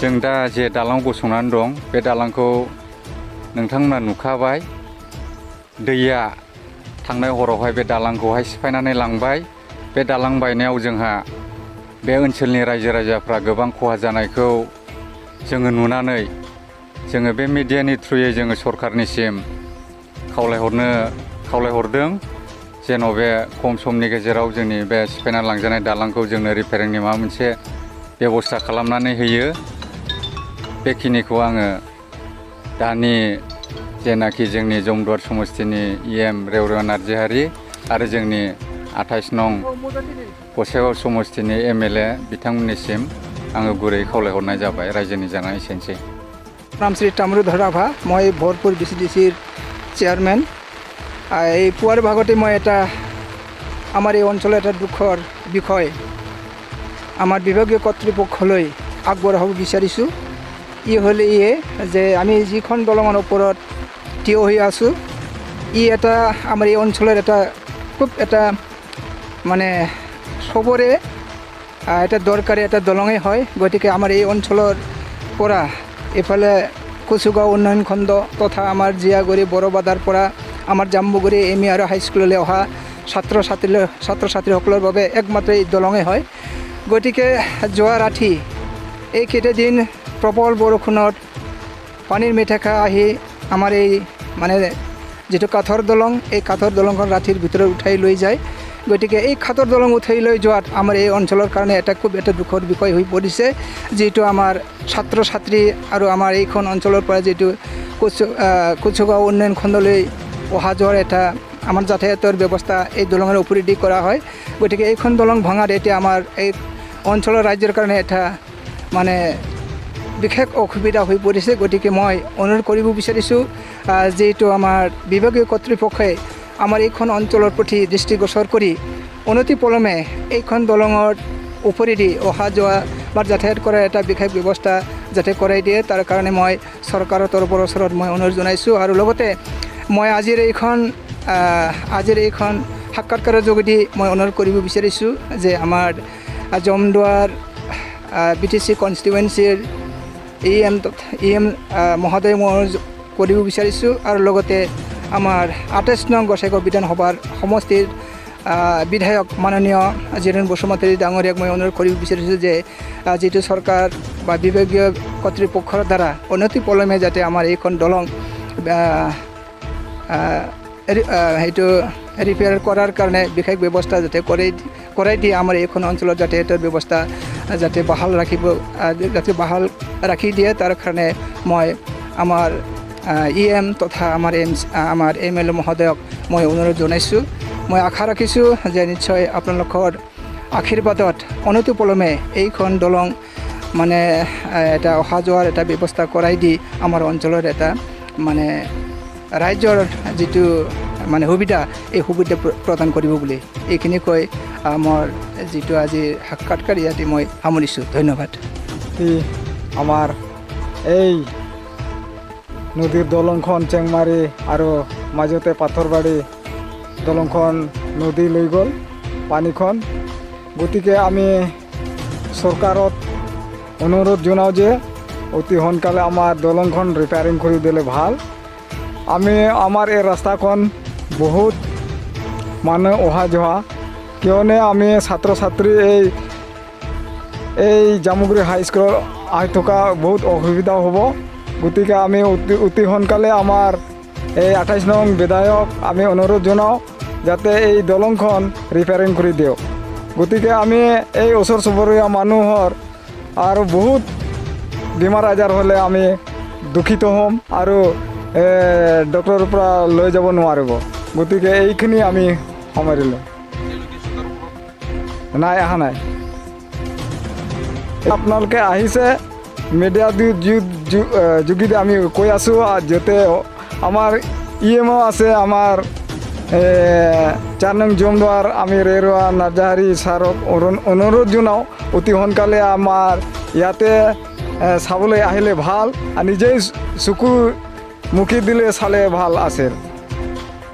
जों दा जे दालां गसंनानै दं बे दालांखौ नोंथांमोना नुखाबाय दैया थांनाय हरावहाय बे दालांखौहाय सिफायनानै लांबाय बे दालां बायनायाव जोंहा बे ओनसोलनि रायजो राजाफ्रा गोबां खहा जानायखौ जोङो नुनानै जोङो बे मिडियानि थ्रुयै जोङो सरखारनिसिम खावलायहरदों जेन' बे खम समनि गेजेराव जोंनि बे सिफायना लांजानाय दालांखौ जोंनो रिपेयारिंनि माबा मोनसे बेबस्था खालामनानै होयो बेखिनिखौ आङो दानि जेनाखि जोंनि जमदुवार समस्तिनि EM रेवरेवा नार्जारि आरो जोंनि 28 नं गसाइगाव समस्तिनि MLA बिथांमोननिसिम आङो गुरै खावलायहरनाय जाबाय रायजोनि जानाय एसेनोसै। नाम श्री ताम्रुधर राभा मैं भरपुर BCDCर চেয়ারম্যান এই পুৱাৰ ভাগতে মই এটা আমাৰ এই অঞ্চলৰ এটা দুখৰ বিষয় আমাৰ বিভাগীয় কৰ্তৃপক্ষলৈ আগবঢ়াব বিচাৰিছোঁ। ই হ'লে যে আমি যিখন দলঙৰ ওপৰত থিয় হৈ আছোঁ ই এটা আমাৰ এই অঞ্চলৰ এটা খুব এটা মানে সবৰে এটা দৰকাৰী এটা দলঙেই হয়। গতিকে আমাৰ এই অঞ্চলৰ পৰা এফালে কচুগাঁও উন্নয়ন খণ্ড তথা আমাৰ জীয়াগুৰি বড়বাদাৰ পৰা আমাৰ জাম্বুগুৰি ME আৰু হাইস্কুললৈ অহা ছাত্ৰ ছাত্ৰীসকলৰ বাবে একমাত্ৰ এই দলঙেই হয়। গতিকে যোৱা ৰাতি এইকেইটাদিন প্ৰবল বৰষুণত পানীৰ মেটেকা আহি আমাৰ এই মানে যিটো কাঠৰ দলং এই কাঠৰ দলংখন ৰাতিৰ ভিতৰত উঠাই লৈ যায়। গতিকে এই কাঠৰ দলং উঠাই লৈ যোৱাত আমাৰ এই অঞ্চলৰ কাৰণে এটা খুব এটা দুখৰ বিষয় হৈ পৰিছে। যিটো আমাৰ ছাত্ৰ ছাত্ৰী আৰু আমাৰ এইখন অঞ্চলৰ পৰা যিটো কচুগাঁও উন্নয়ন খণ্ডলৈ অহা যোৱাৰ এটা আমাৰ যাতায়াতৰ ব্যৱস্থা এই দলঙৰ ওপৰেদি কৰা হয়। গতিকে এইখন দলং ভঙাত এতিয়া আমাৰ এই অঞ্চলৰ ৰাজ্যৰ কাৰণে এটা মানে বিশেষ অসুবিধা হৈ পৰিছে। গতিকে মই অনুৰোধ কৰিব বিচাৰিছোঁ যিটো আমাৰ বিভাগীয় কৰ্তৃপক্ষই আমাৰ এইখন অঞ্চলৰ প্ৰতি দৃষ্টিগোচৰ কৰি অনতিপলমে এইখন দলঙৰ ওপৰেদি অহা যোৱা বা যাতায়াত কৰাৰ এটা বিশেষ ব্যৱস্থা যাতে কৰাই দিয়ে তাৰ কাৰণে মই চৰকাৰৰ তৰফৰ ওচৰত মই অনুৰোধ জনাইছোঁ। আৰু লগতে মই আজিৰ এইখন সাক্ষাৎকাৰৰ যোগেদি মই অনুৰোধ কৰিব বিচাৰিছোঁ যে আমাৰ জমদুৱাৰ BTC কনষ্টিটুৱেঞ্চিৰ EM মহোদয় মই কৰিব বিচাৰিছোঁ। আৰু লগতে আমাৰ 28 নং গসাইগাঁও বিধানসভাৰ সমষ্টিৰ বিধায়ক মাননীয় জিৰেণ বসুমতাৰী ডাঙৰীয়াক মই অনুৰোধ কৰিব বিচাৰিছোঁ যে যিটো চৰকাৰ বা বিভাগীয় কৰ্তৃপক্ষৰ দ্বাৰা অনতিপলমে যাতে আমাৰ এইখন দলং সেইটো ৰিপেয়াৰ কৰাৰ কাৰণে বিশেষ ব্যৱস্থা যাতে কৰাই দিয়ে আমাৰ এইখন অঞ্চলত যাতায়াতৰ ব্যৱস্থা যাতে বাহাল ৰাখি দিয়ে তাৰ কাৰণে মই আমাৰ EM তথা আমাৰ MLA মহোদয়ক মই অনুৰোধ জনাইছোঁ। মই আশা ৰাখিছোঁ যে নিশ্চয় আপোনালোকৰ আশীৰ্বাদত অনতিপলমে এইখন দলং মানে এটা অহা যোৱাৰ এটা ব্যৱস্থা কৰাই দি আমাৰ অঞ্চলৰ এটা মানে ৰাজ্যৰ যিটো মানে সুবিধা এই সুবিধা প্ৰদান কৰিব বুলি এইখিনি কৈ মোৰ যিটো আজি সাক্ষাৎকাৰ ইয়াতে মই সামৰিছোঁ। ধন্যবাদ। আমাৰ এই নদীৰ দলংখন চেংমাৰি আৰু মাজতে পাথৰবাৰী দলংখন নদী লৈ গ'ল পানীখন। গতিকে আমি চৰকাৰত অনুৰোধ জনাওঁ যে অতি সোনকালে আমাৰ দলংখন ৰিপেয়াৰিং কৰি দিলে ভাল। আমাৰ এই ৰাস্তাখন বহুত মানুহ অহা যোৱা কিয়নে আমি ছাত্ৰ ছাত্ৰী এই জামুগুৰি হাইস্কুলত আহি থকা বহুত অসুবিধা হ'ব। গতিকে আমি অতি সোনকালে আমাৰ এই 28 নং বিধায়ক আমি অনুৰোধ জনাওঁ যাতে এই দলংখন ৰিপেয়াৰিং কৰি দিয়ক। গতিকে আমি এই ওচৰ চুবুৰীয়া মানুহৰ আৰু বহুত বেমাৰ আজাৰ হ'লে আমি দুখিত হ'ম আৰু ডক্টৰৰ পৰা লৈ যাব নোৱাৰিব। গতিকে এইখিনি আমি সামৰিলোঁ। নাই অহা নাই। আপোনালোকে আহিছে মিডিয়া যোগেদি আমি কৈ আছোঁ যাতে আমাৰ EMO আছে আমাৰ 4 নং জমদুৱাৰ আমি ৰেৰৱা নাৰ্জাৰী ছাৰক অনুৰোধ জনাওঁ অতি সোনকালে আমাৰ ইয়াতে চাবলৈ আহিলে ভাল আৰু নিজেই চকু মুখি দিলে চালে ভাল আছে।